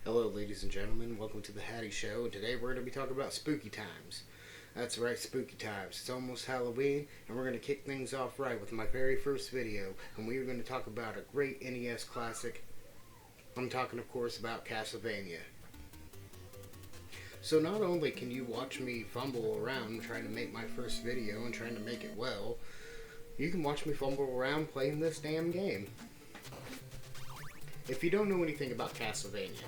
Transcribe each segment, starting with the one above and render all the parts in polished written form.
Hello, ladies and gentlemen. Welcome to the Hatty Show. And today we're going to be talking about spooky times. That's right, spooky times. It's almost Halloween, and we're going to kick things off right with my very first video. And we are going to talk about a great NES classic. I'm talking, of course, about Castlevania. So not only can you watch me fumble around trying to make my first video and trying to make it well, you can watch me fumble around playing this damn game. If you don't know anything about Castlevania,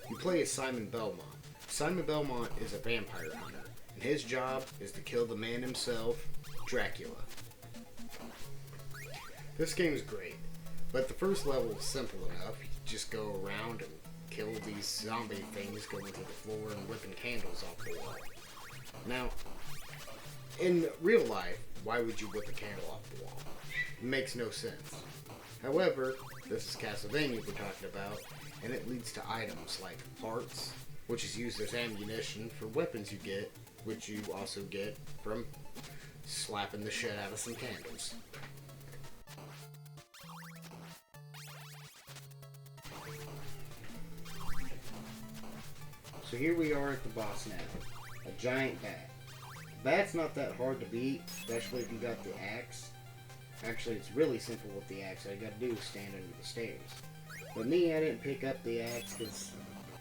you play as Simon Belmont. Simon Belmont is a vampire hunter, and his job is to kill the man himself, Dracula. This game is great, but the first level is simple enough. You just go around and kill these zombie things going to the floor and whipping candles off the wall. Now, in real life, why would you whip a candle off the wall? It makes no sense. However, this is Castlevania we're talking about, and it leads to items like hearts, which is used as ammunition for weapons you get, which you also get from slapping the shit out of some candles. So here we are at the boss now, a giant bat. The bat's not that hard to beat, especially if you got the axe. Actually, it's really simple with the axe. All you gotta do is stand under the stairs. But me, I didn't pick up the axe because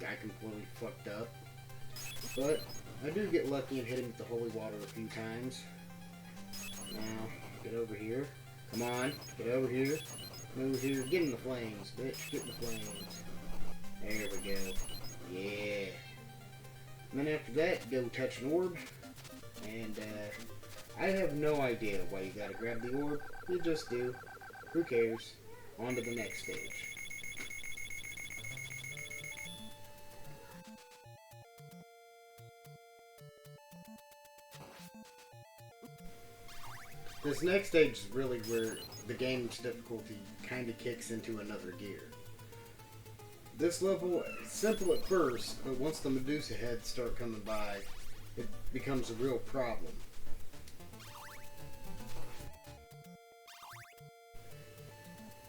I completely fucked up. But I do get lucky and hit him with the holy water a few times. Now, get over here. Come on, get over here. Move here. Get in the flames, bitch. Get in the flames. There we go. Yeah. And then after that, go touch an orb. And, I have no idea why you gotta grab the orb. You just do. Who cares? On to the next stage. This next stage is really where the game's difficulty kind of kicks into another gear. This level is simple at first, but once the Medusa heads start coming by, it becomes a real problem.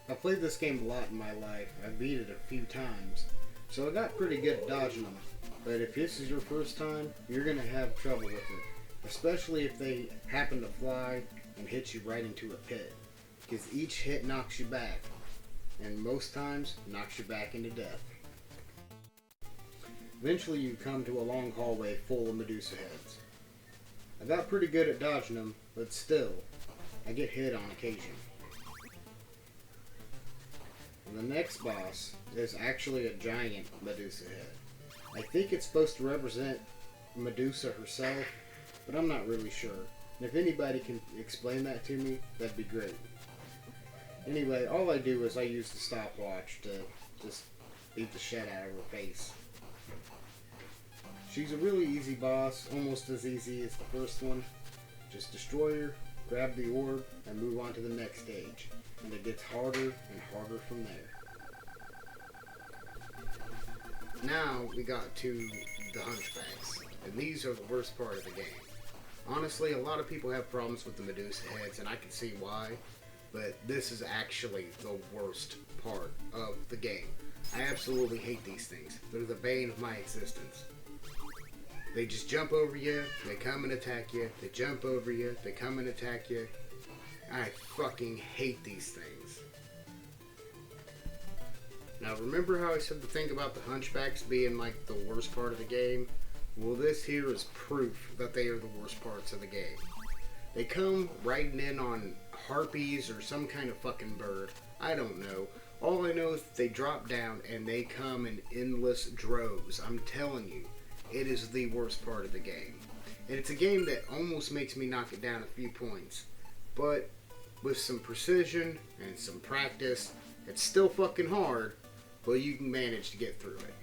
I played this game a lot in my life. I beat it a few times, so I got pretty good at dodging them. But if this is your first time, you're going to have trouble with it. Especially if they happen to fly and hit you right into a pit. Because each hit knocks you back, and most times knocks you back into death. Eventually you come to a long hallway full of Medusa heads. I got pretty good at dodging them, but still, I get hit on occasion. And the next boss is actually a giant Medusa head. I think it's supposed to represent Medusa herself, but I'm not really sure. And if anybody can explain that to me, that'd be great. Anyway, all I do is I use the stopwatch to just beat the shit out of her face. She's a really easy boss, almost as easy as the first one. Just destroy her, grab the orb, and move on to the next stage. And it gets harder and harder from there. Now we got to the hunchbacks, and these are the worst part of the game. Honestly, a lot of people have problems with the Medusa heads, and I can see why, but this is actually the worst part of the game. I absolutely hate these things. They're the bane of my existence. They just jump over you, they come and attack you, they jump over you, they come and attack you. I fucking hate these things. Now remember how I said the thing about the hunchbacks being like the worst part of the game? Well, this here is proof that they are the worst parts of the game. They come riding in on harpies or some kind of fucking bird. I don't know. All I know is that they drop down and they come in endless droves. I'm telling you, it is the worst part of the game. And it's a game that almost makes me knock it down a few points. But with some precision and some practice, it's still fucking hard, but you can manage to get through it.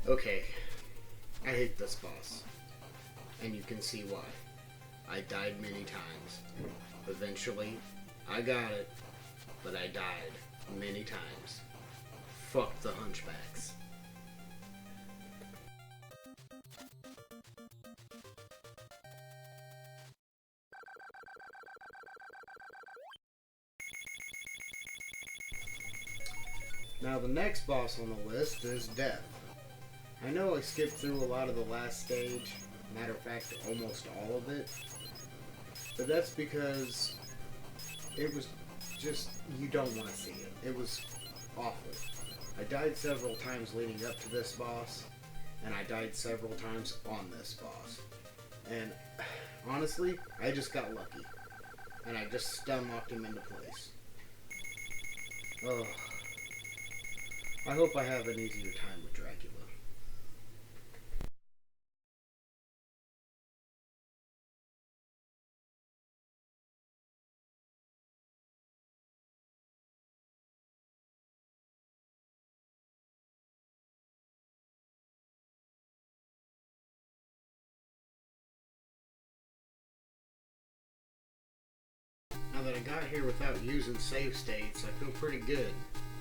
Okay, I hate this boss, and you can see why. I died many times. Eventually, I got it, but I died many times. Fuck the hunchbacks. Now the next boss on the list is Death. I know I skipped through a lot of the last stage, matter of fact almost all of it, but that's because it was just, you don't want to see it. It was awful. I died several times leading up to this boss, and I died several times on this boss. And honestly, I just got lucky. And I just stun locked him into place. Oh. I hope I have an easier time with Dracula. Now that I got here without using save states, I feel pretty good.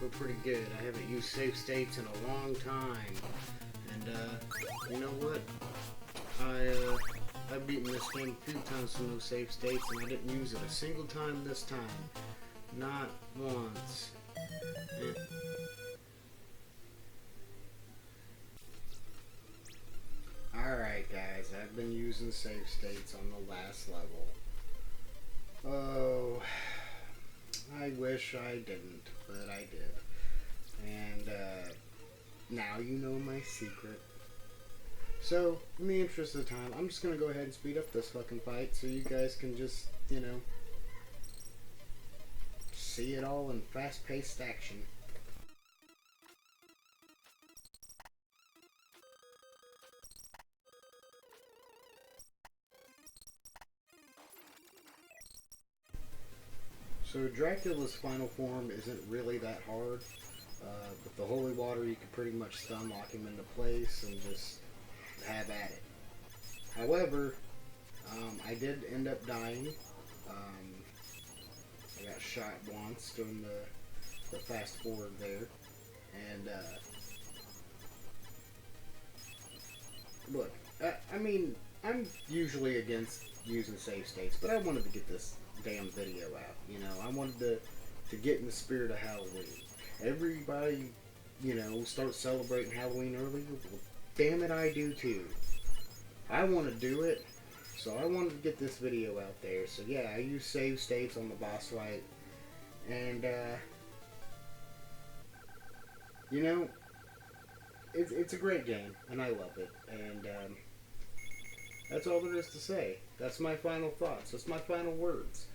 I haven't used save states in a long time. And, you know what? I've beaten this game a few times with no save states, and I didn't use it a single time this time. Not once. Alright guys, I've been using save states on the last level. Oh, I wish I didn't, but I did. And, now you know my secret. So, in the interest of time, I'm just gonna go ahead and speed up this fucking fight so you guys can just, you know, see it all in fast-paced action. So Dracula's final form isn't really that hard. With the holy water, you can pretty much stun lock him into place and just have at it. However, I did end up dying. I got shot once doing the fast forward there. And, look, I mean, I'm usually against using save states, but I wanted to get this damn video out. You know, I wanted to get in the spirit of Halloween. Everybody, you know, starts celebrating Halloween early. Well, damn it, I do too. I want to do it, so I wanted to get this video out there. So yeah, I use save states on the boss fight, and you know, it's a great game, and I love it. And that's all there is to say. That's my final thoughts. That's my final words.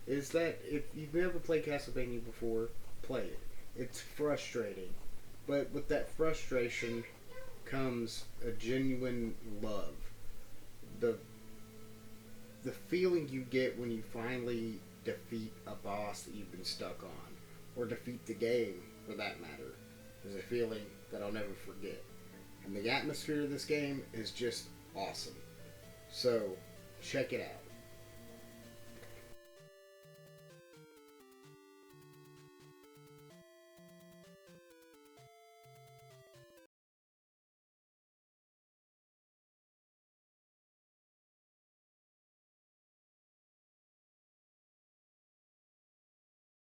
Is that if you've never played Castlevania before, play it. It's frustrating. But with that frustration comes a genuine love. The feeling you get when you finally defeat a boss that you've been stuck on, or defeat the game, for that matter, is a feeling that I'll never forget. And the atmosphere of this game is just awesome. So, check it out.